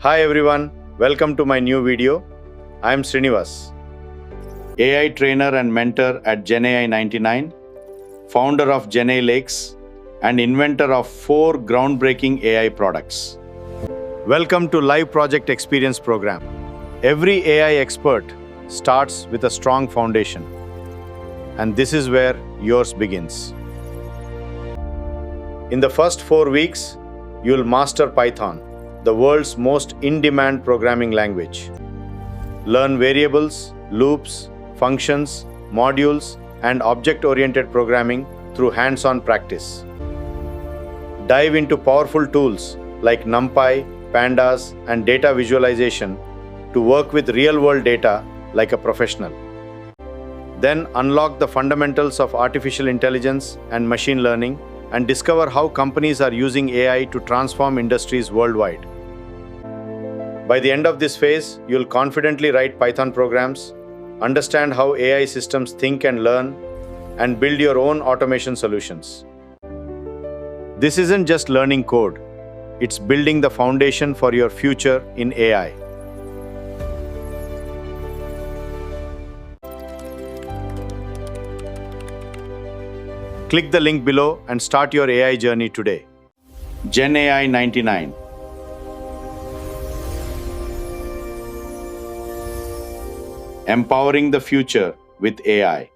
Hi everyone, welcome to my new video. I am Srinivas, AI trainer and mentor at GenAI 99, founder of GenAI Lakes, and inventor of 4 groundbreaking AI products. Welcome to Live Project Experience Program. Every AI expert starts with a strong foundation, and this is where yours begins. In the first 4 weeks, you'll master Python, the world's most in-demand programming language. Learn variables, loops, functions, modules, and object-oriented programming through hands-on practice. Dive into powerful tools like NumPy, Pandas, and data visualization to work with real-world data like a professional. Then unlock the fundamentals of artificial intelligence and machine learning and discover how companies are using AI to transform industries worldwide. By the end of this phase, you'll confidently write Python programs, understand how AI systems think and learn, and build your own automation solutions. This isn't just learning code, it's building the foundation for your future in AI. Click the link below and start your AI journey today. GenAI 99. Empowering the future with AI.